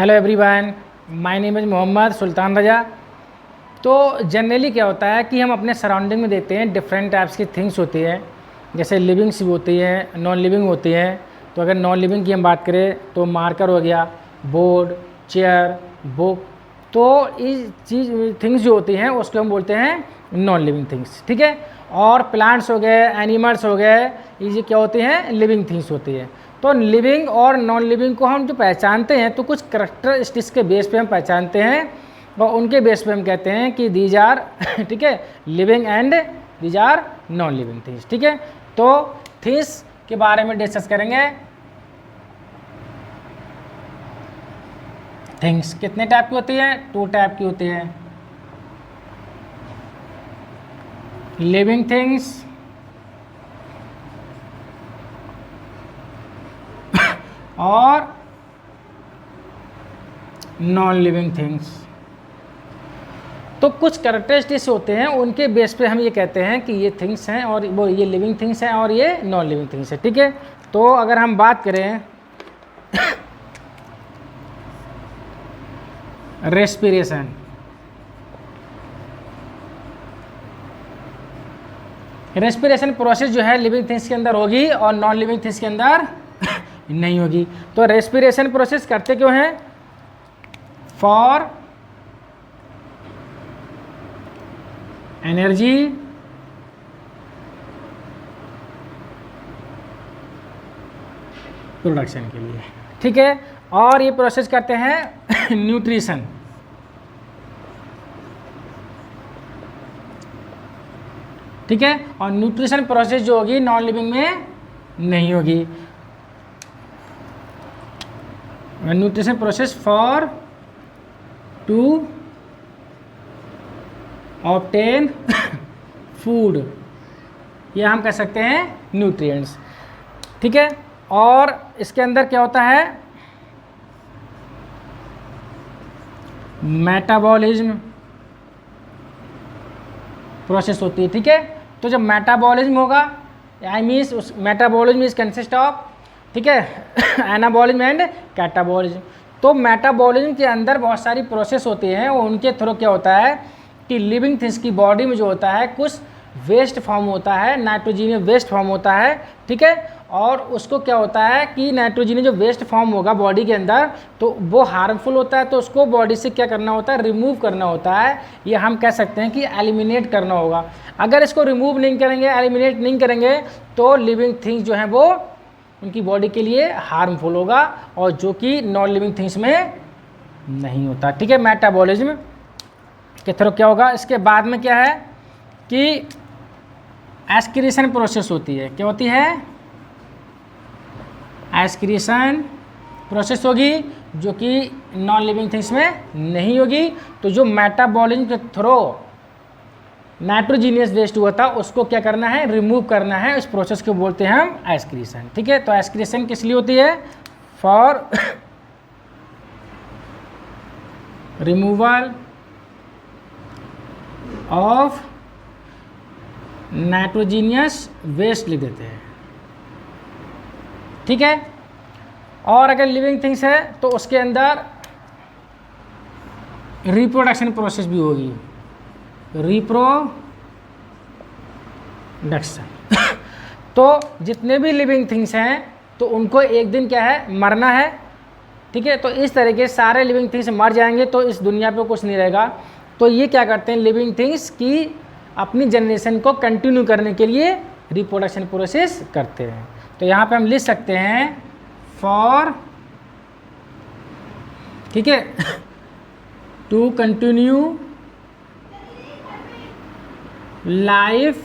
Hello everyone, my name is Mohammad Sultan Raza. तो generally क्या होता है कि हम अपने सराउंडिंग में देखते हैं डिफरेंट टाइप्स की थिंग्स होती हैं, जैसे लिविंग्स भी होती हैं, नॉन लिविंग होती हैं। तो अगर नॉन लिविंग की हम बात करें तो मार्कर हो गया, बोर्ड, चेयर, बुक। तो ये थिंग्स जो होती हैं उसको हम बोलते हैं नॉन लिविंग थिंग्स, ठीक है। और प्लांट्स हो गए, एनिमल्स हो गए, ये क्या होती हैं, लिविंग थिंग्स होती है। तो लिविंग और नॉन लिविंग को हम जो पहचानते हैं तो कुछ करैक्टरिस्टिक्स के बेस पे हम पहचानते हैं और उनके बेस पे हम कहते हैं कि दीज आर ठीक है, living and these are non living things, ठीक है। तो थिंग्स के बारे में डिस्कस करेंगे। थिंग्स कितने टाइप की होती है? 2 टाइप की होती है, लिविंग थिंग्स और नॉन लिविंग थिंग्स। तो कुछ कैरेक्टरिस्टिक्स होते हैं उनके बेस पे हम ये कहते हैं कि ये थिंग्स हैं और वो ये लिविंग थिंग्स हैं और ये नॉन लिविंग थिंग्स है, ठीक है। तो अगर हम बात करें रेस्पिरेशन, रेस्पिरेशन प्रोसेस जो है लिविंग थिंग्स के अंदर होगी और नॉन लिविंग थिंग्स के अंदर नहीं होगी। तो रेस्पिरेशन प्रोसेस करते क्यों हैं? फॉर एनर्जी प्रोडक्शन के लिए, ठीक है। और ये प्रोसेस करते हैं न्यूट्रिशन, ठीक है। और न्यूट्रिशन प्रोसेस जो होगी नॉन लिविंग में नहीं होगी। Nutrition process for to obtain food, ये हम कह सकते हैं न्यूट्रिएंट्स, ठीक है। और इसके अंदर क्या होता है? मेटाबॉलिज्म प्रोसेस होती है, ठीक है। तो जब मेटाबॉलिज्म होगा, आई मीन्स उस मेटाबॉलिज्म इज कंसिस्ट ऑफ, ठीक है, एनाबॉलिज्म एंड कैटाबॉलिज्म। तो मेटाबॉलिज्म के अंदर बहुत सारी प्रोसेस होती हैं, उनके थ्रू क्या होता है कि लिविंग थिंग्स की बॉडी में जो होता है कुछ वेस्ट फॉर्म होता है, नाइट्रोजनियस वेस्ट फॉर्म होता है, ठीक है। और उसको क्या होता है कि नाइट्रोजनियस जो वेस्ट फॉर्म होगा बॉडी के अंदर तो वो हार्मफुल होता है, तो उसको बॉडी से क्या करना होता है, रिमूव करना होता है। ये हम कह सकते हैं कि एलिमिनेट करना होगा। अगर इसको रिमूव नहीं करेंगे, एलिमिनेट नहीं करेंगे तो लिविंग थिंग्स जो हैं वो उनकी बॉडी के लिए हार्मफुल होगा, और जो कि नॉन लिविंग थिंग्स में नहीं होता, ठीक है। मेटाबॉलिज्म के थ्रू क्या होगा? इसके बाद में क्या है कि एस्क्रीशन प्रोसेस होती है। क्या होती है? एस्क्रीशन प्रोसेस होगी जो कि नॉन लिविंग थिंग्स में नहीं होगी। तो जो मेटाबॉलिज्म के थ्रू नाइट्रोजीनियस वेस्ट हुआ था उसको क्या करना है, रिमूव करना है। इस प्रोसेस को बोलते हैं हम एस्क्रीशन, ठीक है। तो एस्क्रीशन किस लिए होती है? For removal of nitrogenous waste लिख देते हैं, ठीक है। और अगर लिविंग थिंग्स है तो उसके अंदर रिप्रोडक्शन प्रोसेस भी होगी, रिप्रोडक्शन तो जितने भी लिविंग थिंग्स हैं तो उनको एक दिन क्या है, मरना है, ठीक है। तो इस तरीके से सारे लिविंग थिंग्स मर जाएंगे तो इस दुनिया पे कुछ नहीं रहेगा। तो ये क्या करते हैं, लिविंग थिंग्स की अपनी जनरेशन को कंटिन्यू करने के लिए रिप्रोडक्शन प्रोसेस करते हैं। तो यहाँ पे हम लिख सकते हैं फॉर, ठीक है, to continue life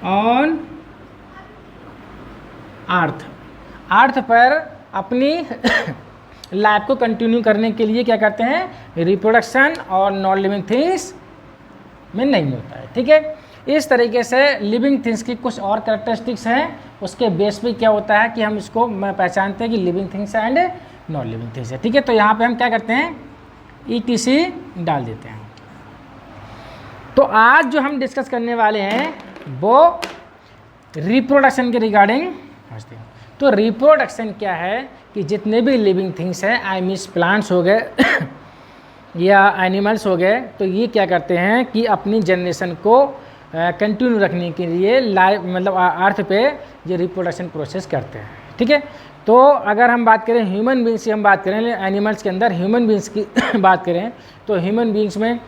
on earth पर अपनी लाइफ को कंटिन्यू करने के लिए क्या करते हैं, रिप्रोडक्शन। और नॉन लिविंग थिंग्स में नहीं होता है, ठीक है। इस तरीके से लिविंग थिंग्स की कुछ और कैरेक्टरिस्टिक्स हैं, उसके बेस पे क्या होता है कि हम इसको पहचानते हैं कि living things and non living things है, ठीक है। तो यहाँ पे हम क्या करते हैं, ETC डाल देते हैं। तो आज जो हम डिस्कस करने वाले हैं वो रिप्रोडक्शन के रिगार्डिंग समझते हैं। तो रिप्रोडक्शन क्या है कि जितने भी लिविंग थिंग्स हैं, आई मीन्स प्लांट्स हो गए या एनिमल्स हो गए, तो ये क्या करते हैं कि अपनी जनरेशन को कंटिन्यू रखने के लिए लाइफ मतलब अर्थ पे ये रिप्रोडक्शन प्रोसेस करते हैं। ठीक है, तो अगर हम बात करें ह्यूमन बींग्स की, हम बात करें एनिमल्स के अंदर ह्यूमन बींग्स की बात करें, तो ह्यूमन बींग्स में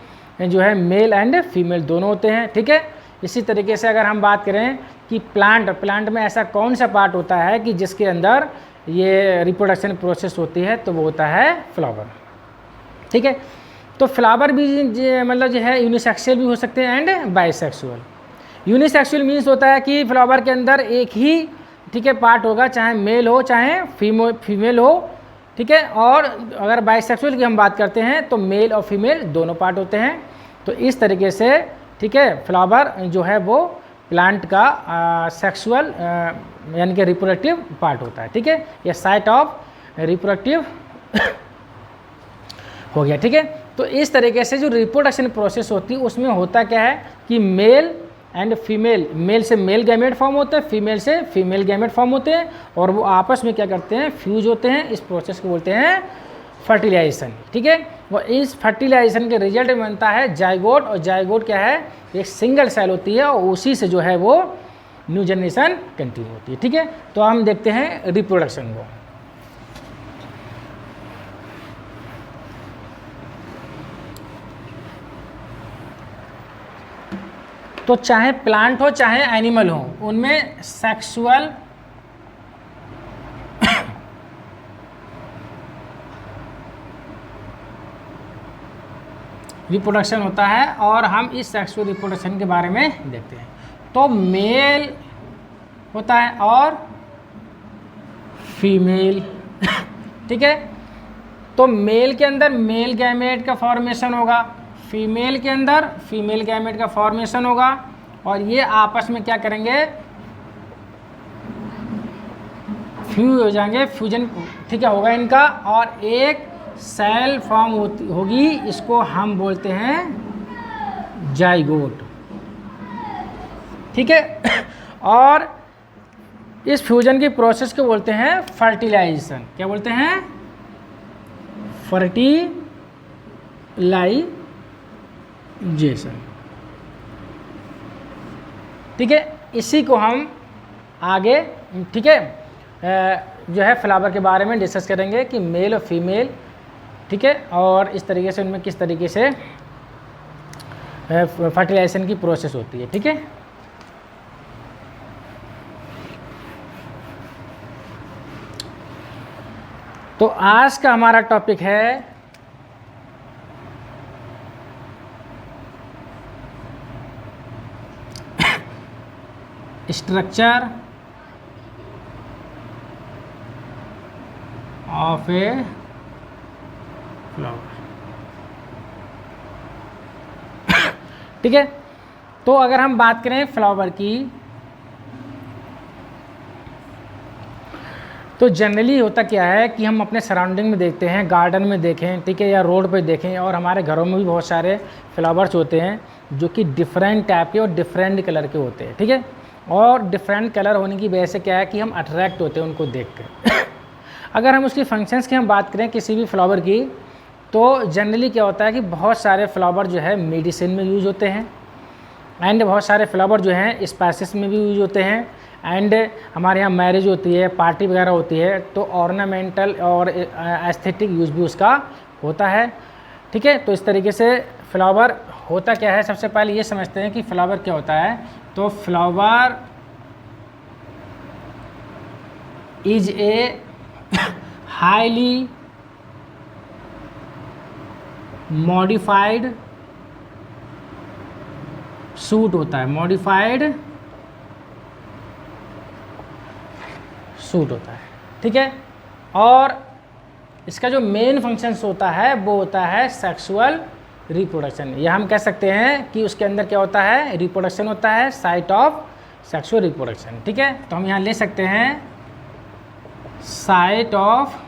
जो है मेल एंड फीमेल दोनों होते हैं। ठीक है, इसी तरीके से अगर हम बात करें कि प्लांट में ऐसा कौन सा पार्ट होता है कि जिसके अंदर ये रिप्रोडक्शन प्रोसेस होती है, तो वो होता है फ्लावर। ठीक है, तो फ्लावर भी मतलब जो है यूनिसेक्सुअल भी हो सकते हैं एंड बाइसेक्सुअल। यूनिसेक्सुअल मीन्स होता है कि फ्लावर के अंदर एक ही, ठीक है, पार्ट होगा, चाहे मेल हो चाहे फीमेल हो। ठीक है, और अगर बाइसेक्सुअल की हम बात करते हैं तो मेल और फीमेल दोनों पार्ट होते हैं। तो इस तरीके से, ठीक है, फ्लावर जो है वो प्लांट का सेक्सुअल यानी कि रिप्रोडक्टिव पार्ट होता है। ठीक है, या साइट ऑफ रिप्रोडक्टिव हो गया। ठीक है, तो इस तरीके से जो रिप्रोडक्शन प्रोसेस होती है उसमें होता क्या है कि मेल एंड फीमेल, मेल से मेल गैमेट फॉर्म होते हैं, फीमेल से फीमेल गैमेट फॉर्म होते हैं, और वो आपस में क्या करते हैं, फ्यूज होते हैं। इस प्रोसेस को बोलते हैं फर्टिलाइजेशन। ठीक है, वो इस फर्टिलाइजेशन के रिजल्ट में बनता है जाइगोट, और जाइगोट क्या है, एक सिंगल सेल होती है, और उसी से जो है वो न्यू जनरेशन कंटिन्यू होती है। ठीक है, तो हम देखते हैं रिप्रोडक्शन को। तो चाहे प्लांट हो चाहे एनिमल हो, उनमें सेक्सुअल रिप्रोडक्शन होता है, और हम इस सेक्सुअल रिप्रोडक्शन के बारे में देखते हैं। तो मेल होता है और फीमेल। ठीक है, तो मेल के अंदर मेल गैमेट का फॉर्मेशन होगा, फीमेल के अंदर फीमेल गैमेट का फॉर्मेशन होगा, और ये आपस में क्या करेंगे, फ्यूज हो जाएंगे, फ्यूजन, ठीक है, होगा इनका, और एक सेल फॉर्म होगी, इसको हम बोलते हैं जाइगोट। ठीक है, और इस फ्यूजन की प्रोसेस को बोलते हैं फर्टिलाइजेशन। क्या बोलते हैं, फर्टिलाइजेशन। ठीक है, इसी को हम आगे, ठीक है, जो है फ्लावर के बारे में डिस्कस करेंगे कि मेल और फीमेल, ठीक है, और इस तरीके से उनमें किस तरीके से फर्टिलाइजेशन की प्रोसेस होती है। ठीक है, तो आज का हमारा टॉपिक है स्ट्रक्चर ऑफ ए फ्लावर। ठीक है, तो अगर हम बात करें फ्लावर की, तो जनरली होता क्या है कि हम अपने सराउंडिंग में देखते हैं, गार्डन में देखें, ठीक है, या रोड पे देखें, और हमारे घरों में भी बहुत सारे फ्लावर्स होते हैं जो कि डिफरेंट टाइप के और डिफरेंट कलर के होते हैं। ठीक है, और डिफरेंट कलर होने की वजह से क्या है कि हम अट्रैक्ट होते हैं उनको देख कर। अगर हम उसकी फंक्शंस की हम बात करें किसी भी फ्लावर की, तो जनरली क्या होता है कि बहुत सारे फ्लावर जो है मेडिसिन में यूज़ होते हैं, एंड बहुत सारे फ्लावर जो हैं स्पाइसेस में भी यूज होते हैं, एंड हमारे यहाँ मैरिज होती है, पार्टी वगैरह होती है, तो ऑर्नामेंटल और एस्थेटिक यूज़ भी उसका होता है। ठीक है, तो इस तरीके से फ्लावर होता क्या है, सबसे पहले ये समझते हैं कि फ्लावर क्या होता है। तो flower is a highly modified suit होता है, मॉडिफाइड सूट होता है। ठीक है, और इसका जो मेन फंक्शंस होता है वो होता है सेक्सुअल रिप्रोडक्शन, या हम कह सकते हैं कि उसके अंदर क्या होता है, रिप्रोडक्शन होता है, साइट ऑफ सेक्सुअल रिप्रोडक्शन। ठीक है, तो हम यहाँ ले सकते हैं साइट ऑफ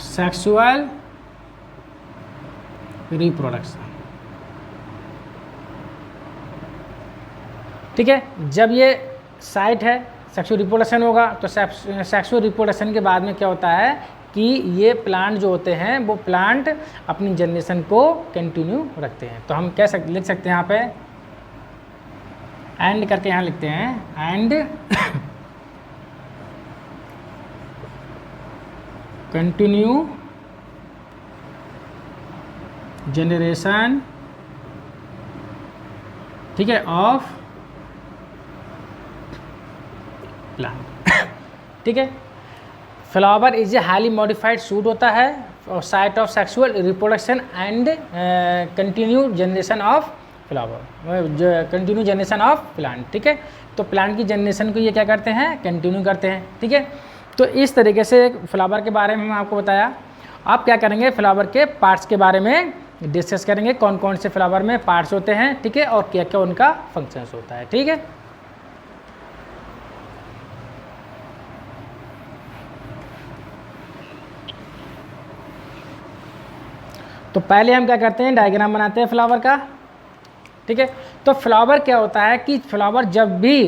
सेक्सुअल रिप्रोडक्शन। ठीक है, जब ये साइट है, सेक्सुअल रिप्रोडक्शन होगा। तो सेक्सुअल रिप्रोडक्शन के बाद में क्या होता है कि ये प्लांट जो होते हैं वो प्लांट अपनी जनरेशन को कंटिन्यू रखते हैं। तो हम लिख सकते हैं यहाँ पे एंड करके यहाँ लिखते हैं एंड कंटिन्यू जनरेशन, ठीक है, ऑफ प्लांट। ठीक है, flower is a highly modified suit होता है और site of sexual reproduction and continue generation of flower, continue generation of plant. ठीक है, तो प्लांट की जनरेशन को ये क्या करते हैं, कंटिन्यू करते हैं। ठीक है, तो इस तरीके से फ्लावर के बारे में मैं आपको बताया। आप क्या करेंगे, फ्लावर के पार्ट्स के बारे में डिस्कस करेंगे, कौन कौन से फ्लावर में पार्ट्स होते हैं, ठीक है, और क्या क्या उनका फंक्शंस होता है। ठीक है, तो पहले हम क्या करते हैं, डायग्राम बनाते हैं फ्लावर का। ठीक है, तो फ्लावर क्या होता है कि फ्लावर जब भी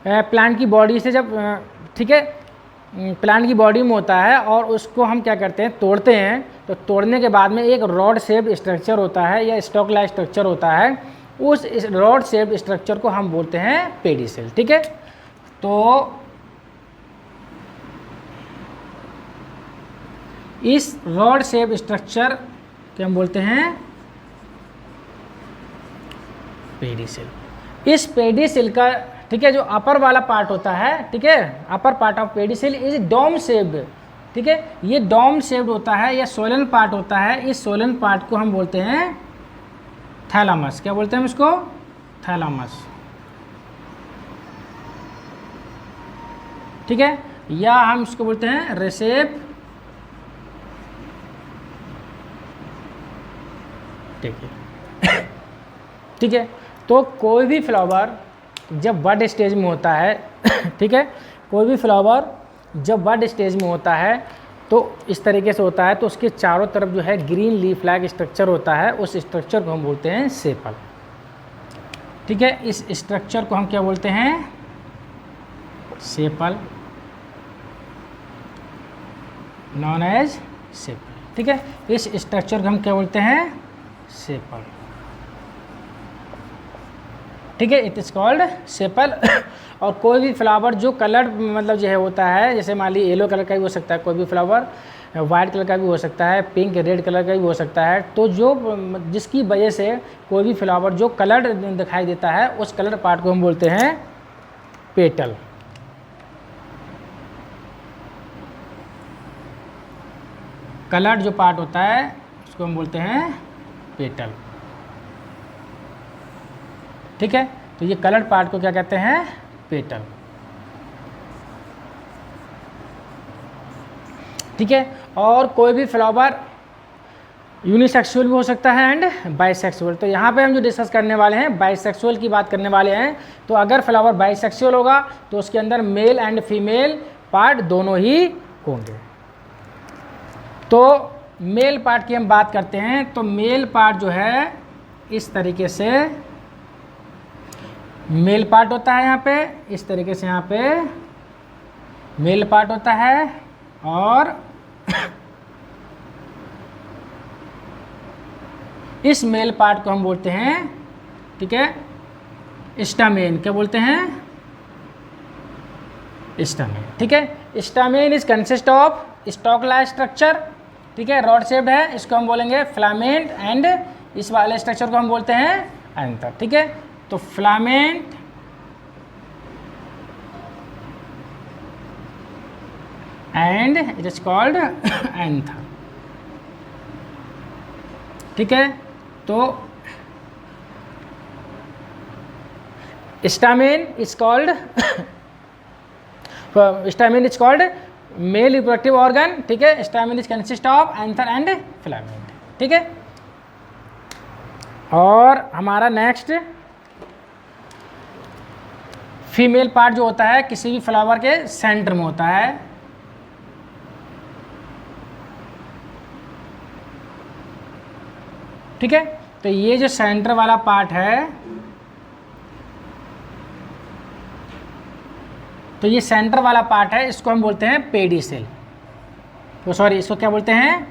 प्लांट की बॉडी से जब, ठीक है, प्लांट की बॉडी में होता है और उसको हम क्या करते हैं, तोड़ते हैं। तो तोड़ने के बाद में एक रॉड शेप स्ट्रक्चर होता है या स्टॉक लाइक स्ट्रक्चर होता है, उस रॉड शेप स्ट्रक्चर को हम बोलते हैं पेडिसेल। ठीक है, तो इस रॉड शेप स्ट्रक्चर के हम बोलते हैं पेडिसेल। इस पेडिसेल का, ठीक है, जो अपर वाला पार्ट होता है, ठीक है, upper part of pedicel is dome shaped. ठीक है, ये डोम शेप्ड होता है या सोलन पार्ट होता है। इस सोलन पार्ट को हम बोलते हैं थैलामस। क्या बोलते हैं हम इसको, थैलामस। ठीक है, या हम इसको बोलते हैं रेसेप। ठीक है, ठीक है, तो कोई भी फ्लावर जब बड स्टेज में होता है, ठीक है, कोई भी फ्लावर जब बड स्टेज में होता है तो इस तरीके से होता है। तो उसके चारों तरफ जो है ग्रीन लीफ लाइक स्ट्रक्चर होता है, उस स्ट्रक्चर को हम बोलते हैं सेपल। ठीक है, इस स्ट्रक्चर को हम क्या बोलते हैं, सेपल, नॉन एज सेपल। ठीक है, इस स्ट्रक्चर को हम क्या बोलते हैं, सेपल। ठीक है, इट इज कॉल्ड सेपल। और कोई भी फ्लावर जो कलर मतलब जो है होता है, जैसे मान लीजिए येलो कलर का भी हो सकता है, कोई भी फ्लावर वाइट कलर का भी हो सकता है, पिंक रेड कलर का भी हो सकता है। तो जो जिसकी वजह से कोई भी फ्लावर जो कलर दिखाई देता है, उस कलर पार्ट को हम बोलते हैं पेटल। कलर जो पार्ट होता है उसको हम बोलते हैं पेटल। ठीक है, तो ये कलर पार्ट को क्या कहते हैं, पेटल। ठीक है, और कोई भी फ्लावर यूनिसेक्सुअल भी हो सकता है एंड बाइसेक्सुअल। तो यहाँ पे हम जो डिस्कस करने वाले हैं बाइसेक्सुअल की बात करने वाले हैं। तो अगर फ्लावर बाइसेक्सुअल होगा तो उसके अंदर मेल एंड फीमेल पार्ट दोनों ही होंगे। तो मेल पार्ट की हम बात करते हैं, तो मेल पार्ट जो है इस तरीके से मेल पार्ट होता है, यहाँ पे इस तरीके से यहाँ पे मेल पार्ट होता है। और इस मेल पार्ट को हम बोलते हैं, ठीक है, स्टामेन। क्या बोलते हैं, स्टामेन। ठीक है, stamen is consist of stock like structure. ठीक है, रॉड शेप्ड है, इसको हम बोलेंगे फ्लामेंट एंड इस वाले स्ट्रक्चर को हम बोलते हैं एंथर। ठीक है, तो filament and it is called anther. ठीक है, तो stamen is called stamen is called male reproductive organ. ठीक है, stamen is consist of anther and filament. ठीक है, और हमारा नेक्स्ट फीमेल पार्ट जो होता है किसी भी फ्लावर के सेंटर में होता है। ठीक है, तो ये जो सेंटर वाला पार्ट है तो ये सेंटर वाला पार्ट है, इसको हम बोलते हैं पेडिसिल। तो सॉरी, इसको क्या बोलते हैं?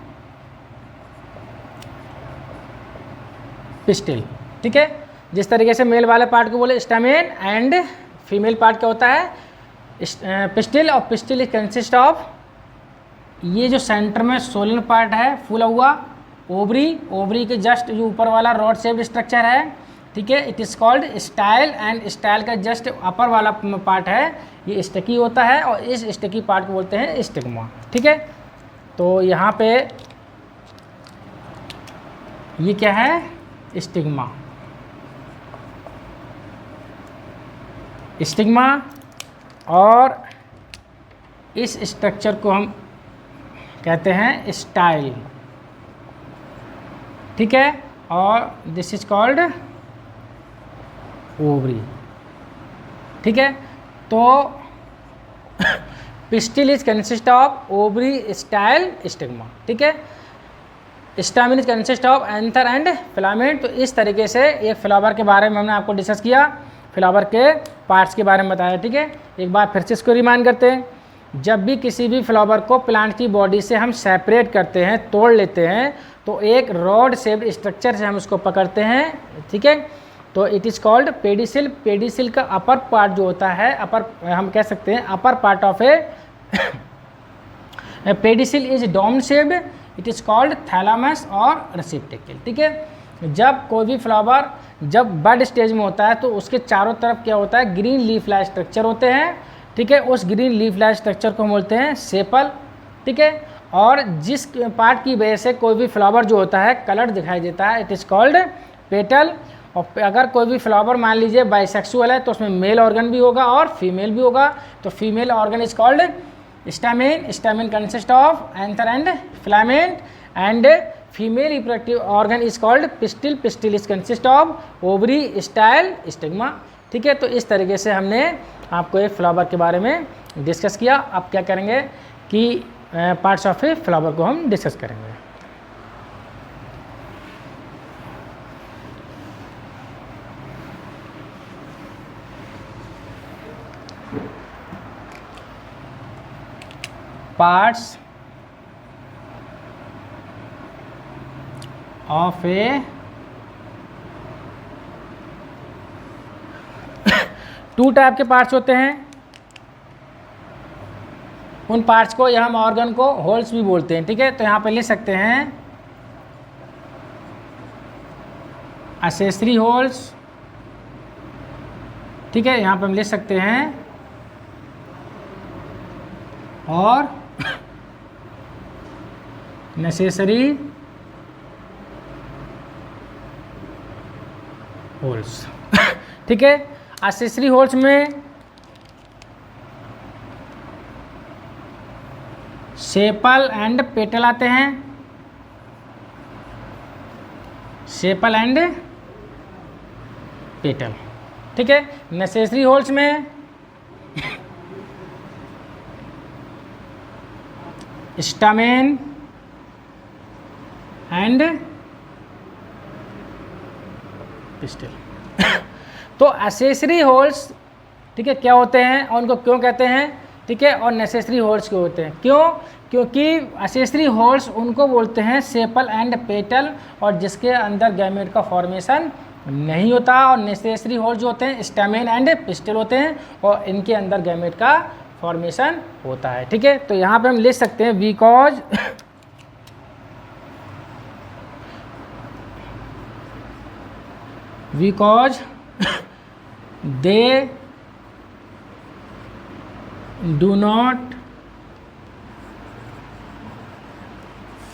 पिस्टिल। ठीक है, जिस तरीके से मेल वाले पार्ट को बोले स्टैमेन एंड फीमेल पार्ट क्या होता है पिस्टिल। और पिस्टिल इज कंसिस्ट ऑफ, ये जो सेंटर में सोलन पार्ट है फूला हुआ, ओवरी के जस्ट जो ऊपर वाला रॉड शेप्ड स्ट्रक्चर है, ठीक है, it is called style. And style का जस्ट अपर वाला पार्ट है ये स्टिकी होता है, और इस स्टिकी पार्ट को बोलते हैं स्टिग्मा। ठीक है, तो यहाँ पे ये क्या है? स्टिग्मा। स्टिग्मा, और इस स्ट्रक्चर को हम कहते हैं स्टाइल। ठीक है, और दिस इज कॉल्ड ओवरी। ठीक है, तो pistil is consist of ovary, style, stigma. ठीक है, stamen is consist of anther and filament. तो इस तरीके से एक फ्लावर के बारे में हमने आपको डिस्कस किया, फ्लावर के पार्ट्स के बारे में बताया। ठीक है, एक बार फिर से इसको रिमाइंड करते हैं। जब भी किसी भी फ्लावर को प्लांट की बॉडी से हम सेपरेट करते हैं, तोड़ लेते हैं, तो एक रॉड शेप्ड स्ट्रक्चर से हम उसको पकड़ते हैं। ठीक है, तो it is called pedicel. Pedicel का अपर पार्ट जो होता है, अपर हम कह सकते हैं upper part of a pedicel is dome shaped, it is called thalamus और रेसिप्टेकल। ठीक है, जब कोई भी फ्लावर जब बड स्टेज में होता है तो उसके चारों तरफ क्या होता है? ग्रीन लीफ लाइक स्ट्रक्चर होते हैं। ठीक है, उस ग्रीन लीफ लाइक स्ट्रक्चर को हम बोलते हैं सेपल। ठीक है, और जिस पार्ट की वजह से कोई भी फ्लावर जो होता है कलर दिखाई देता है, इट इज़ कॉल्ड पेटल। और अगर कोई भी फ्लावर मान लीजिए बाइसेक्सुअल है तो उसमें मेल ऑर्गन भी होगा और फीमेल भी होगा, तो female organ is called stamen. Stamen consist of anther and filament, and female reproductive organ is called pistil. Pistil is consist of ovary, style, stigma. ठीक है, तो इस तरीके से हमने आपको एक फ्लावर के बारे में डिस्कस किया। अब क्या करेंगे कि पार्ट्स ऑफ ए फ्लावर को हम डिस्कस करेंगे। Parts of a two type के पार्ट्स होते हैं। उन पार्ट्स को या हम ऑर्गन को होल्स भी बोलते हैं। ठीक है, तो यहाँ पे लिख सकते हैं एक्सेसरी होल्स। ठीक है, यहाँ पे हम लिख सकते हैं और नेसेसरी होल्स। ठीक है, एक्सेसरी होल्स में सेपल एंड पेटल आते हैं। Sepal and petal. ठीक है, नेसेसरी होल्स में स्टामेन एंड पिस्टिल। तो एक्सेसरी होल्स, ठीक है, क्या होते हैं और उनको क्यों कहते हैं? ठीक है, और नेसेसरी होल्स क्यों होते हैं? क्यों? क्योंकि एक्सेसरी होल्स उनको बोलते हैं सेपल एंड पेटल, और जिसके अंदर गैमेट का फॉर्मेशन नहीं होता। और नेसेसरी होल्स जो होते हैं स्टैमेन एंड पिस्टिल होते हैं, और इनके अंदर गैमेट का फॉर्मेशन होता है। ठीक है, तो यहाँ पे हम लिख सकते हैं because they do not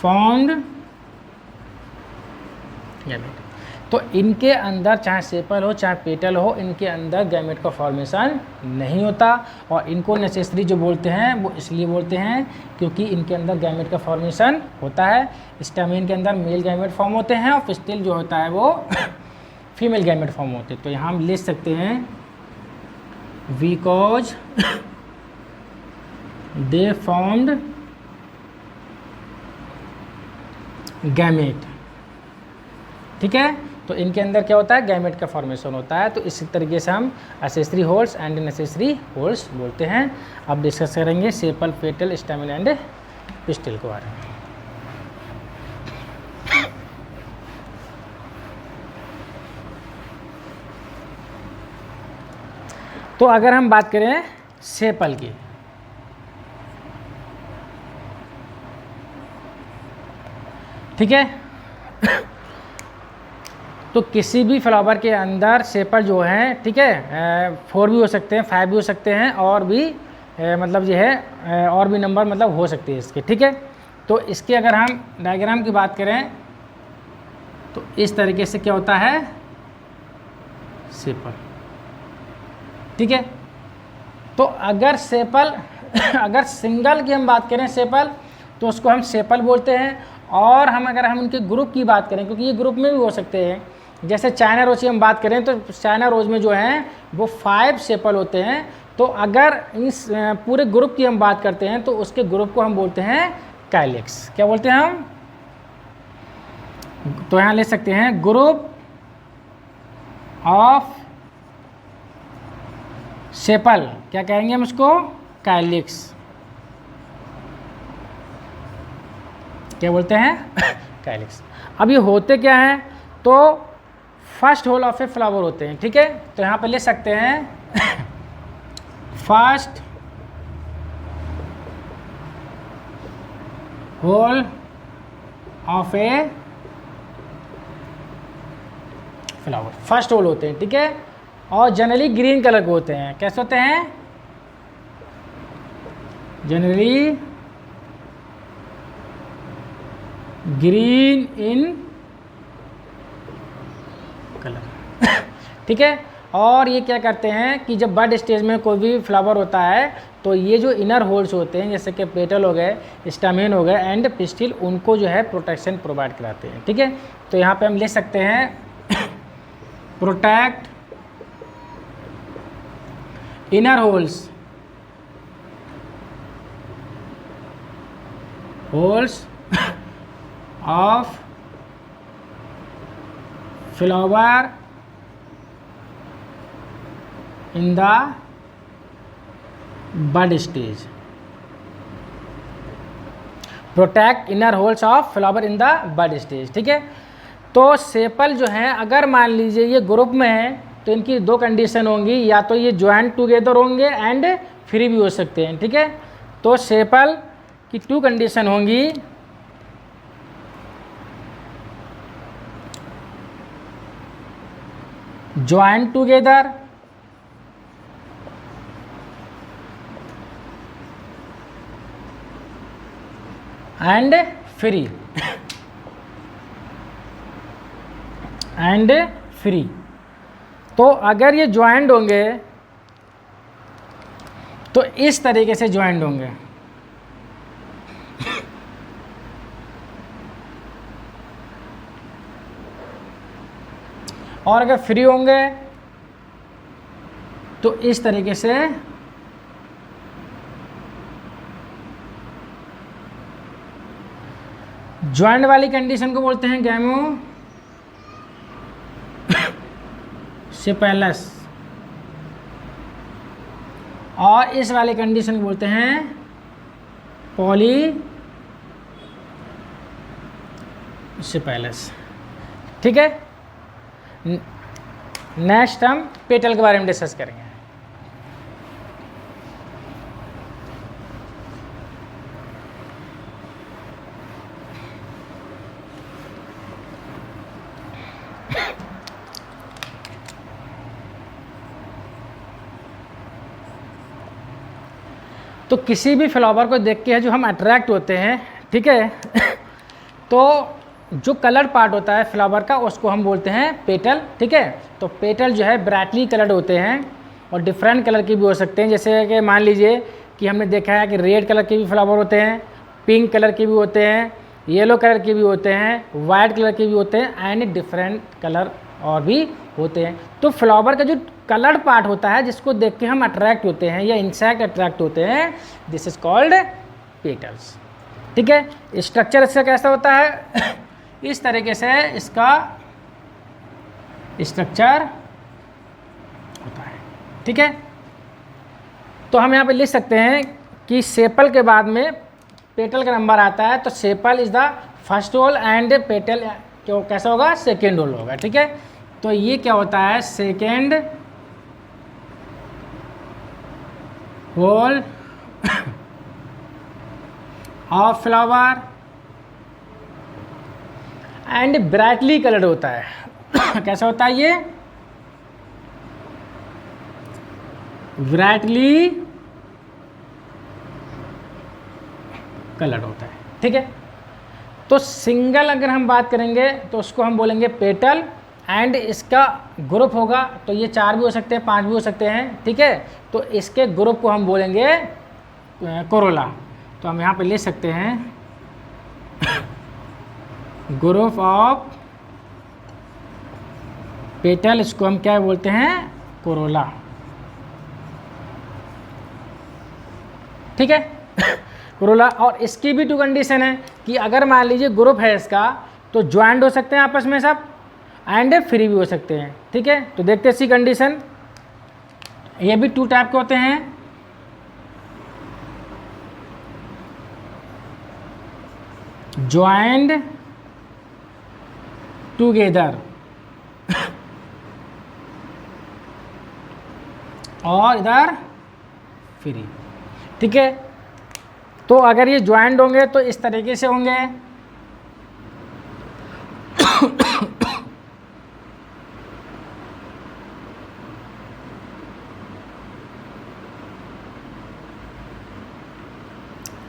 found gamete. तो इनके अंदर चाहे सेपल हो चाहे पेटल हो, इनके अंदर गैमेट का फॉर्मेशन नहीं होता। और इनको नेसेसरी जो बोलते हैं वो इसलिए बोलते हैं क्योंकि इनके अंदर गैमेट का फॉर्मेशन होता है। स्टैमेन के अंदर मेल गैमेट फॉर्म होते हैं और पिस्टिल जो होता है वो फीमेल गैमेट फॉर्म होते हैं। तो यहाँ हम लिख सकते हैं बिकॉज दे फॉर्म्ड गैमेट। ठीक है, तो इनके अंदर क्या होता है, गैमेट का फॉर्मेशन होता है। तो इसी तरीके से हम accessory holes and necessary holes बोलते हैं। अब डिस्कस करेंगे sepal, petal, stamen and pistil के बारे में। तो अगर हम बात करें सेपल की, ठीक है, तो किसी भी फ्लावर के अंदर सेपल जो हैं, ठीक है, 4 भी हो सकते हैं, 5 भी हो सकते हैं, और भी मतलब ये है और भी नंबर मतलब हो सकती है इसके, ठीक है। तो इसके अगर हम डायग्राम की बात करें तो इस तरीके से क्या होता है सेपल, ठीक है। तो अगर सेपल अगर सिंगल की हम बात करें सेपल, तो उसको हम सेपल बोलते हैं। और अगर हम उनके ग्रुप की बात करें, क्योंकि ये ग्रुप में भी हो सकते हैं, जैसे चाइना रोज की हम बात करें तो चाइना रोज में जो हैं वो 5 सेपल होते हैं। तो अगर इस पूरे ग्रुप की हम बात करते हैं तो उसके ग्रुप को हम बोलते हैं कैलिक्स। क्या बोलते हैं हम? तो यहाँ ले सकते हैं ग्रुप ऑफ सेपल, क्या कहेंगे हम उसको? कैलिक्स। क्या बोलते हैं? कैलिक्स। अब ये होते क्या हैं? तो first whorl of a flower होते हैं, ठीक है। तो यहाँ पे ले सकते हैं first whorl of a flower, first whorl होते हैं, ठीक है। और जनरली ग्रीन कलर के होते हैं। कैसे होते हैं? जनरली ग्रीन इन कलर, ठीक है। और ये क्या करते हैं कि जब बड स्टेज में कोई भी फ्लावर होता है तो ये जो इनर होल्स होते हैं, जैसे कि पेटल हो गए, स्टैमेन हो गए एंड पिस्टिल, उनको जो है प्रोटेक्शन प्रोवाइड कराते हैं, ठीक है। तो यहाँ पे हम ले सकते हैं protect inner whorls of flower in the bud stage. Protect inner whorls of flower in the bud stage, ठीक है। तो सेपल जो है, अगर मान लीजिए ये ग्रुप में है तो इनकी 2 कंडीशन होंगी, या तो ये ज्वाइन टुगेदर होंगे एंड फ्री भी हो सकते हैं, ठीक है। तो सेपल की 2 कंडीशन होंगी, join together and free and free. तो अगर ये ज्वाइंट होंगे तो इस तरीके से ज्वाइंट होंगे, और अगर फ्री होंगे तो इस तरीके से ज्वाइंट वाली कंडीशन को बोलते हैं गैमो सेपेलस, और इस वाले कंडीशन को बोलते हैं पॉली सेपेलस, ठीक है। नेक्स्ट हम पेटल के बारे में डिस्कस करेंगे। तो किसी भी फ्लावर को देख के जो हम अट्रैक्ट होते हैं, ठीक है, तो जो कलर पार्ट होता है फ्लावर का उसको हम बोलते हैं पेटल, ठीक है। तो पेटल जो है ब्राइटली कलर्ड होते हैं और डिफरेंट कलर के भी हो सकते हैं। जैसे कि मान लीजिए कि हमने देखा है कि रेड कलर के भी फ्लावर होते हैं, पिंक कलर के भी होते हैं, येलो कलर के भी होते हैं, वाइट कलर के भी होते हैं एंड डिफरेंट कलर और भी होते हैं। तो फ्लावर का जो कलर्ड पार्ट होता है जिसको देख के हम अट्रैक्ट होते हैं या इंसेक्ट अट्रैक्ट होते हैं, दिस इज कॉल्ड पेटल्स, ठीक है। स्ट्रक्चर इसका कैसा होता है? इस तरीके से इसका स्ट्रक्चर होता है। ठीक है, तो हम यहाँ पे लिख सकते हैं कि सेपल के बाद में पेटल का नंबर आता है, तो sepal is the first whorl and petal क्यों कैसा होगा, सेकेंड होल होगा। ठीक है, तो ये क्या होता है, second whorl of flower and brightly coloured होता है। कैसा होता है ये, ब्राइटली कलर्ड होता है। ठीक है, तो सिंगल अगर हम बात करेंगे तो उसको हम बोलेंगे पेटल एंड इसका ग्रुप होगा, तो ये 4 भी हो सकते हैं, 5 भी हो सकते हैं। ठीक है, तो इसके ग्रुप को हम बोलेंगे कोरोला। तो हम यहाँ पे ले सकते हैं ग्रुप ऑफ पेटल, इसको हम क्या बोलते हैं, कोरोला। ठीक है कोरोला। और इसकी भी 2 कंडीशन है कि अगर मान लीजिए ग्रुप है इसका, तो ज्वाइंट हो सकते हैं आपस में सब एंड फ्री भी हो सकते हैं। ठीक है, तो देखते हैं सी कंडीशन, ये भी 2 टाइप के होते हैं। ज्वाइंट टूगेदर और इधर फ्री। ठीक है, तो अगर ये ज्वाइंट होंगे तो इस तरीके से होंगे,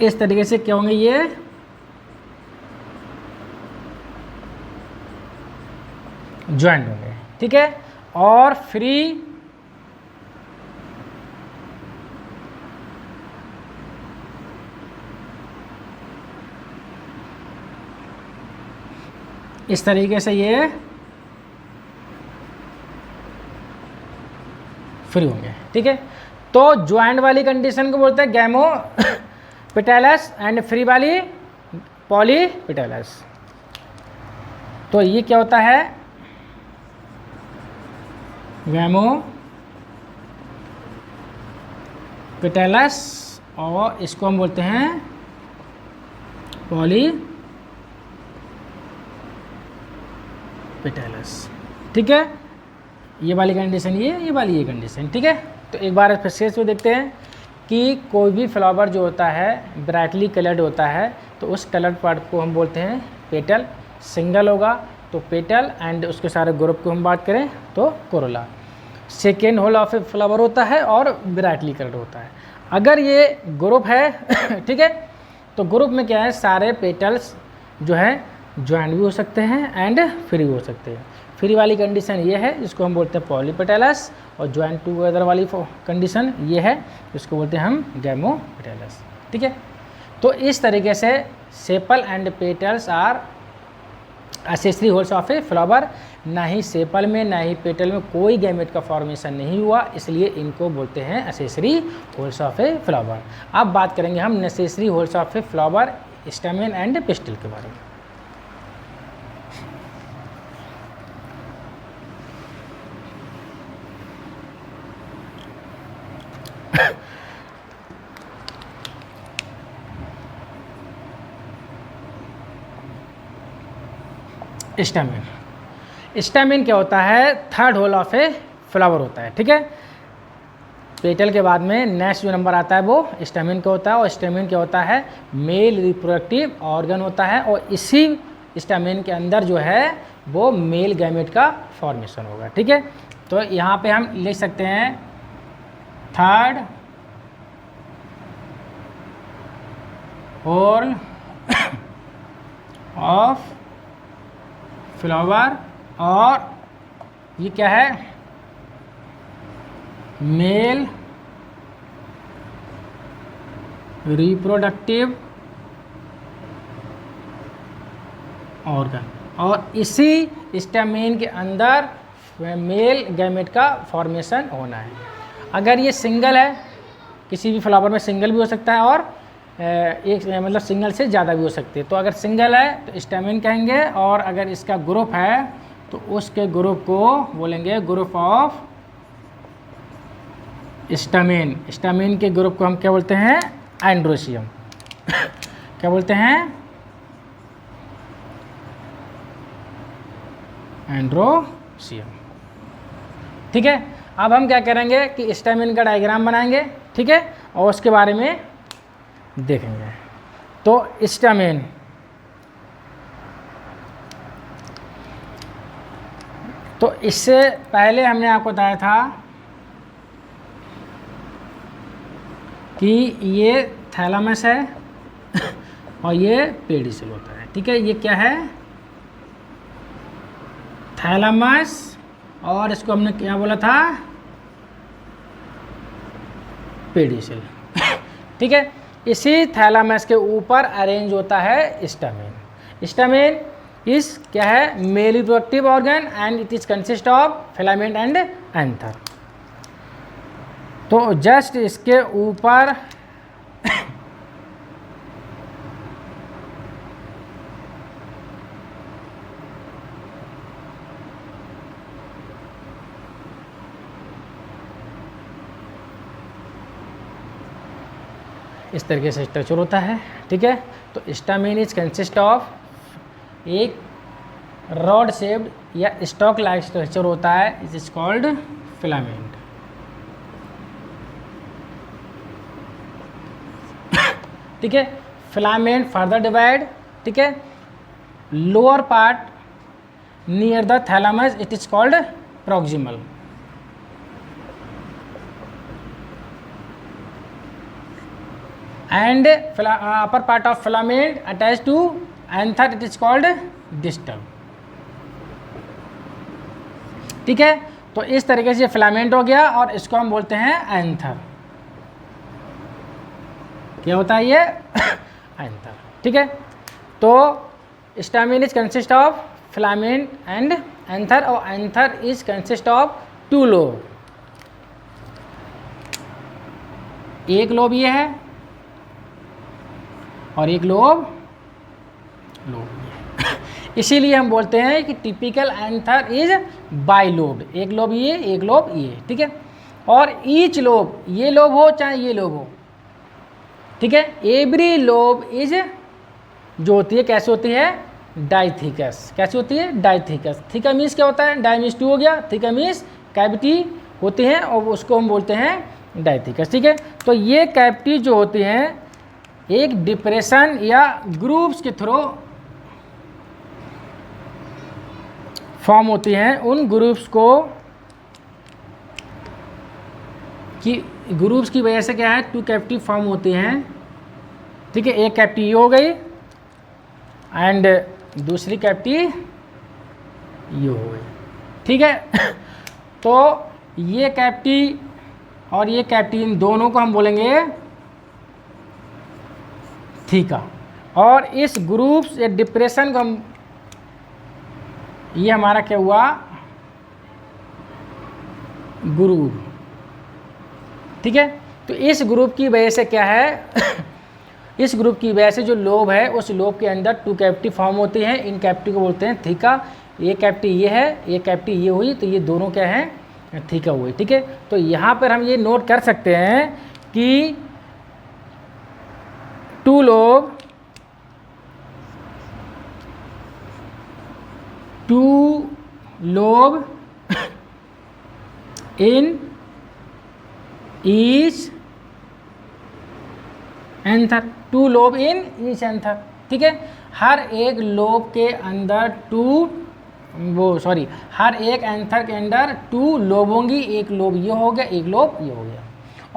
इस तरीके से क्या होंगे, ये ज्वाइंट होंगे। ठीक है, और फ्री इस तरीके से ये फ्री होंगे। ठीक है, तो ज्वाइंट वाली कंडीशन को बोलते हैं गैमो पेटैलस एंड फ्री वाली पॉली पेटैलस। तो ये क्या होता है, गैमो पेटैलस और इसको हम बोलते हैं पॉली पेटैलस। ठीक है, ये वाली कंडीशन ये वाली ये कंडीशन। ठीक है, तो एक बार फिर से इसको देखते हैं कि कोई भी फ्लावर जो होता है ब्राइटली कलर्ड होता है, तो उस कलर्ड पार्ट को हम बोलते हैं पेटल। सिंगल होगा तो पेटल एंड उसके सारे ग्रुप को हम बात करें तो corolla. Second whorl of a flower होता है और ब्राइटली कलर्ड होता है। अगर ये ग्रुप है ठीक है, तो ग्रुप में क्या है, सारे पेटल्स जो है ज्वाइंट भी हो सकते हैं एंड फ्री हो सकते हैं। फ्री वाली कंडीशन ये है, जिसको हम बोलते हैं पॉलीपेटैलस, और ज्वाइंट टूगेदर वाली कंडीशन ये है, जिसको बोलते हैं हम गैमोपेटैलस। ठीक है, तो इस तरीके से sepal and petals are accessory whorls of a flower. ना ही सेपल में ना ही पेटल में कोई गैमेट का फॉर्मेशन नहीं हुआ, इसलिए इनको बोलते हैं accessory whorls of a flower. अब बात करेंगे हम necessary whorls of a flower, stamen and pistil के बारे में। स्टेमेन, स्टेमेन क्या होता है, third whorl of a flower होता है। ठीक है, पेटल के बाद में नेक्स्ट जो नंबर आता है वो स्टेमेन का होता है, और स्टेमेन क्या होता है, मेल रिप्रोडक्टिव ऑर्गन होता है, और इसी स्टेमेन के अंदर जो है वो मेल गैमेट का फॉर्मेशन होगा। ठीक है, तो यहाँ पे हम लिख सकते हैं थर्ड होल ऑफ फ्लावर, और ये क्या है, मेल रिप्रोडक्टिव ऑर्गन, और इसी स्टेमेन के अंदर मेल गैमेट का फॉर्मेशन होना है। अगर ये सिंगल है, किसी भी फ्लावर में सिंगल भी हो सकता है और एक मतलब सिंगल से ज़्यादा भी हो सकते हैं। तो अगर सिंगल है तो स्टेमेन कहेंगे, और अगर इसका ग्रुप है तो उसके ग्रुप को बोलेंगे ग्रुप ऑफ स्टामिन। स्टामिन के ग्रुप को हम क्या बोलते हैं? एंड्रोसियम। क्या बोलते हैं? एंड्रोसियम। ठीक है, अब हम क्या करेंगे कि स्टामिन का डायग्राम बनाएंगे, ठीक है, और उसके बारे में देखेंगे। तो स्टामिन, तो इससे पहले हमने आपको बताया था कि ये थैलामस है और ये पेडिसल होता है। ठीक है, ये क्या है? थैलामस, और इसको हमने क्या बोला था? पेडिसल। ठीक है, इसी थैलामस के ऊपर अरेंज होता है स्टामिन। स्टामिन इस क्या है? Male reproductive organ and it is consist of filament and anther. तो जस्ट इसके ऊपर इस तरीके से स्ट्रक्चर होता है। ठीक है, तो स्टामिन इज कंसिस्ट ऑफ एक रॉड शेप्ड या स्टॉक लाइक स्ट्रक्चर होता है, इट इज कॉल्ड फिलामेंट। ठीक है, फिलामेंट फर्दर डिवाइड, ठीक है, lower part near the thalamus it is called proximal, and upper part of filament attached to anther it is called distal। ठीक है, तो इस तरीके से फिलामेंट हो गया और इसको हम बोलते हैं एंथर। क्या होता है ये? एंथर। ठीक है, तो stamen is consist of filament and anther, और anther is consist of 2 lobe. एक लोब ये है और एक लोब इसीलिए हम बोलते हैं कि टिपिकल एंथर इज बाइलोब्ड। एक लोब ये, एक लोब ये। ठीक है, और ईच लोब, ये लोब हो चाहे ये लोब हो, ठीक है, एवरी लोब इज जो होती है कैसे होती है? डाइथिकस। कैसे होती है? डाइथिकस। थीका मीन्स क्या होता है? डाई मीन्स 2 हो गया, थीका मीन्स कैविटी होती है और उसको हम बोलते हैं डाइथिकस। ठीक है, तो ये कैविटी जो होती हैं एक डिप्रेशन या ग्रूव्स के थ्रू फॉर्म होती हैं। उन ग्रूव्स को कि ग्रूव्स की वजह से क्या है? 2 कैविटी फॉर्म होती हैं। ठीक है, एक कैविटी ये हो गई एंड दूसरी कैविटी ये हो गई। ठीक है, तो ये कैविटी और ये कैविटी, इन दोनों को हम बोलेंगे थीका। और इस ग्रुप्स या डिप्रेशन को हम, ये हमारा क्या हुआ? ग्रूव। ठीक है, तो इस ग्रुप की वजह से क्या है? इस ग्रुप की वजह से जो लोब है उस लोब के अंदर 2 कैविटी फॉर्म होती हैं। इन कैविटी को बोलते हैं थीका। ये कैविटी ये है, ये कैविटी ये हुई, तो ये दोनों क्या हैं? थीका हुई। ठीक है, तो यहाँ पर हम ये नोट कर सकते हैं कि 2 lobe, 2 lobe in each anther, 2 lobe in each anther. ठीक है, हर एक लोब के अंदर हर एक एंथर के अंदर 2 लोब होंगी। एक लोब ये हो गया, एक लोब ये हो गया,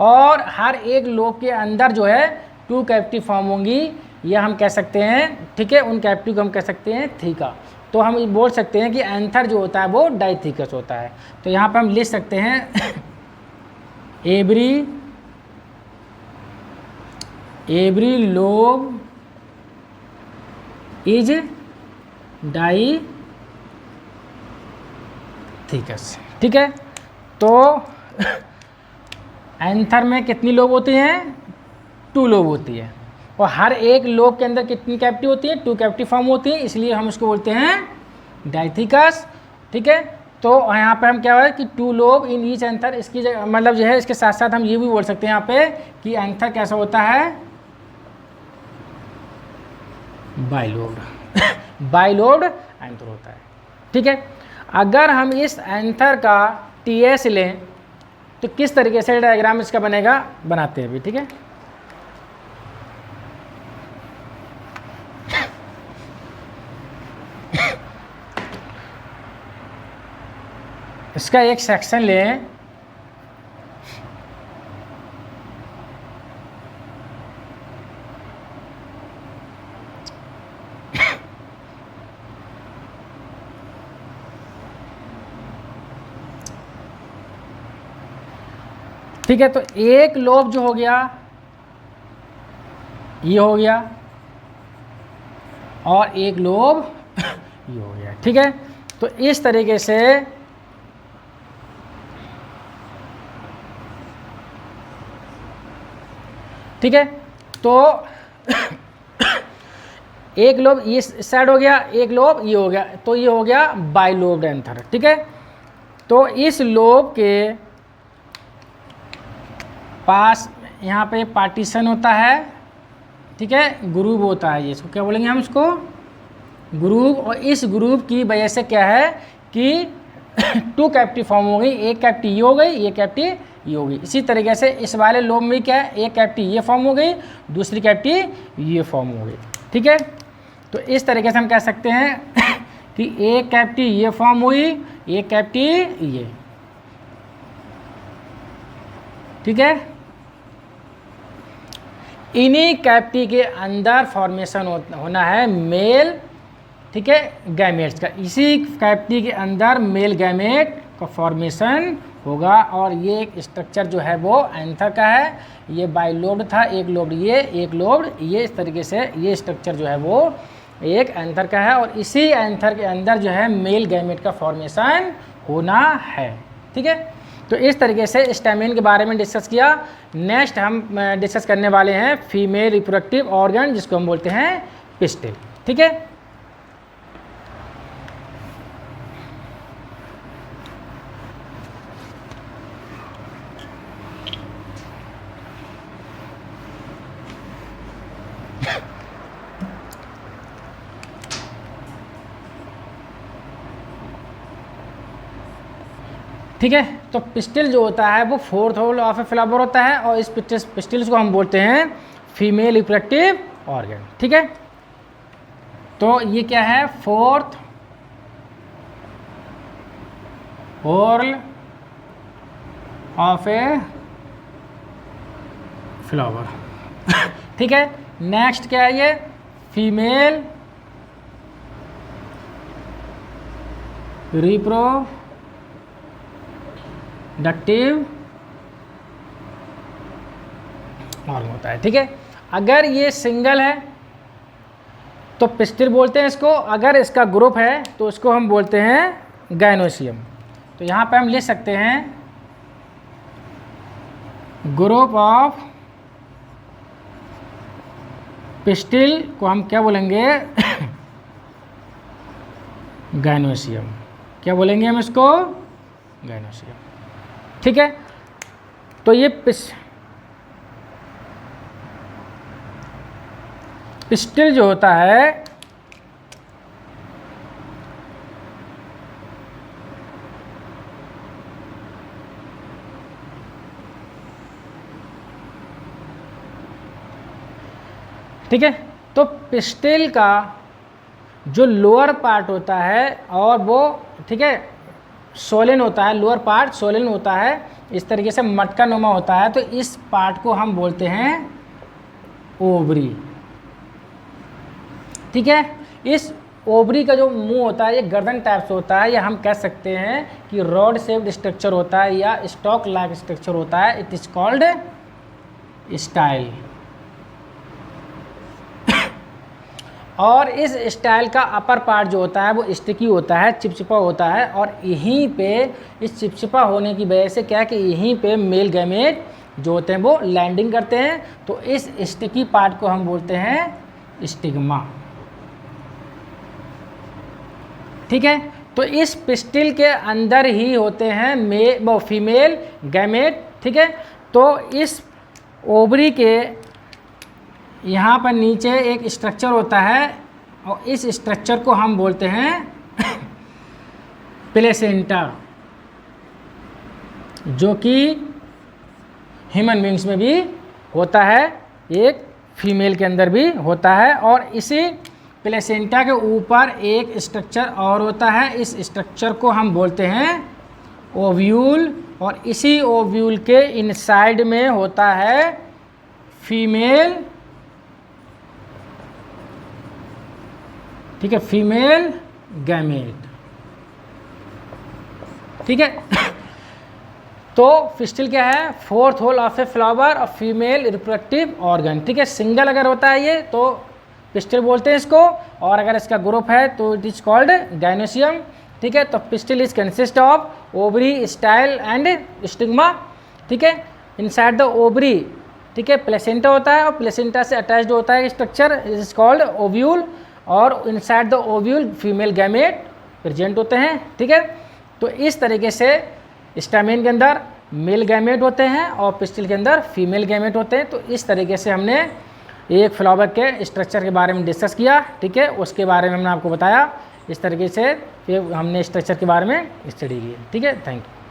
और हर एक लोब के अंदर जो है 2 कैविटी फॉर्म होंगी। ये हम कह सकते हैं, ठीक है, उन कैविटी को हम कह सकते हैं थीका। तो हम ये बोल सकते हैं कि एंथर जो होता है वो डाइथिकस होता है। तो यहाँ पर हम लिख सकते हैं एवरी लोब इज डाइथिकस। ठीक है, तो एंथर में कितनी लोब होती हैं? 2 लोब होती है, और हर एक लोब के अंदर कितनी कैविटी होती है? 2 कैविटी फॉर्म होती है, इसलिए हम उसको बोलते हैं डाइथिकस। ठीक है। तो यहाँ पे हम क्या हुआ कि 2 लोब इन ईच एंथर, इसकी मतलब जो है इसके साथ साथ हम ये भी बोल सकते हैं यहाँ पे कि एंथर कैसा होता है, बाइलोब्ड बाइलोब्ड एंथर होता है, ठीक है। अगर हम इस एंथर का टीएस लें तो किस तरीके से डायग्राम इसका बनेगा, बनाते हैं अभी, ठीक है। इसका एक सेक्शन लें, ठीक है। तो एक लोब जो हो गया ये हो गया और एक लोब ये हो गया, ठीक है। तो इस तरीके से ठीक है। तो एक लोब ये साइड हो गया, एक लोब ये हो गया, तो ये हो गया बाइलोब्ड एंथर, ठीक है। तो इस लोब के पास यहाँ पे पार्टीशन होता है, ठीक है, ग्रूव होता है, ये इसको क्या बोलेंगे हम, इसको ग्रूव। और इस ग्रूव की वजह से क्या है कि 2 कैविटी फॉर्म हो गई, एक कैविटी ये हो गई, एक कैविटी ये हो गई। इसी तरीके से इस वाले लोब में क्या है, एक कैविटी ये फॉर्म हो गई, दूसरी कैविटी ये फॉर्म हो गई, ठीक है। तो इस तरीके से हम कह सकते हैं कि एक कैविटी ये फॉर्म हुई, एक कैविटी ये, ठीक है। इन्हीं कैविटी के अंदर फॉर्मेशन होना है मेल, ठीक है, गैमेट्स का। इसी कैविटी के अंदर मेल गैमेट का फॉर्मेशन होगा और ये एक स्ट्रक्चर जो है वो एंथर का है। ये बाइलोब्ड था, एक लोब्ड ये, एक लोब्ड ये, इस तरीके से ये स्ट्रक्चर जो है वो एक एंथर का है और इसी एंथर के अंदर जो है मेल गैमेट का फॉर्मेशन होना है, ठीक है। तो इस तरीके से स्टैमेन के बारे में डिस्कस किया। नेक्स्ट हम डिस्कस करने वाले हैं फीमेल रिप्रोडक्टिव ऑर्गन, जिसको हम बोलते हैं पिस्टिल, ठीक है। ठीक है। तो पिस्टिल जो होता है वो 4th whole of a flower होता है और इस पिस्टिल्स को हम बोलते हैं फीमेल रिप्रोडक्टिव ऑर्गन, ठीक है। तो ये क्या है, 4th whole of a flower, ठीक है। नेक्स्ट क्या है, ये फीमेल रिप्रोडक्टिव ऑर्गन होता है, ठीक है। अगर ये सिंगल है तो पिस्टिल बोलते हैं इसको, अगर इसका ग्रुप है तो इसको हम बोलते हैं गायनोसियम। तो यहाँ पे हम लिख सकते हैं ग्रुप ऑफ पिस्टिल को हम क्या बोलेंगे गायनोसियम, क्या बोलेंगे हम इसको, गायनोसियम, ठीक है। तो ये पिस्टिल जो होता है ठीक है। तो पिस्टिल का जो लोअर पार्ट होता है और वो, ठीक है, सोलेन होता है, लोअर पार्ट सोलेन होता है, इस तरीके से मटका नुमा होता है। तो इस पार्ट को हम बोलते हैं ओवरी, ठीक है। इस ओवरी का जो मुंह होता है ये गर्दन टाइप से होता है, या हम कह सकते हैं कि रॉड शेप्ड स्ट्रक्चर होता है या स्टॉक लाइक स्ट्रक्चर होता है। It is called style. और इस स्टाइल का अपर पार्ट जो होता है वो स्टिकी होता है, चिपचिपा होता है, और यहीं पे इस चिपचिपा होने की वजह से क्या है कि यहीं पे मेल गैमेट जो होते हैं वो लैंडिंग करते हैं। तो इस स्टिकी पार्ट को हम बोलते हैं स्टिग्मा, ठीक है। तो इस पिस्टिल के अंदर ही होते हैं वो फीमेल गैमेट, ठीक है। तो इस ओवरी के यहाँ पर नीचे एक स्ट्रक्चर होता है और इस स्ट्रक्चर को हम बोलते हैं प्लेसेंटा, जो कि ह्यूमन बींग्स में भी होता है, एक फीमेल के अंदर भी होता है। और इसी प्लेसेंटा के ऊपर एक स्ट्रक्चर और होता है, इस स्ट्रक्चर को हम बोलते हैं ओव्यूल, और इसी ओव्यूल के इनसाइड में होता है फीमेल, ठीक है, फीमेल गैमेट, ठीक है। तो फिस्टिल क्या है? Fourth whorl of a flower of female reproductive organ, ठीक है। सिंगल अगर होता है ये तो पिस्टिल बोलते हैं इसको, और अगर इसका ग्रुप है तो इट इज कॉल्ड गाइनोसियम, ठीक है। तो pistil is consist of ovary, style and stigma, ठीक है। इनसाइड द ओवरी, ठीक है, प्लेसेंटा होता है और प्लेसेंटा से अटैच्ड होता है स्ट्रक्चर इज कॉल्ड ओव्यूल, और inside the ovule female gamete present होते हैं, ठीक है। तो इस तरीके से स्टैमेन के अंदर मेल गैमेट होते हैं और पिस्टिल के अंदर फीमेल गैमेट होते हैं। तो इस तरीके से हमने एक फ्लावर के स्ट्रक्चर के बारे में डिस्कस किया, ठीक है। उसके बारे में हमने आपको बताया, इस तरीके से फिर हमने स्ट्रक्चर के बारे में स्टडी की, ठीक है। Thank you.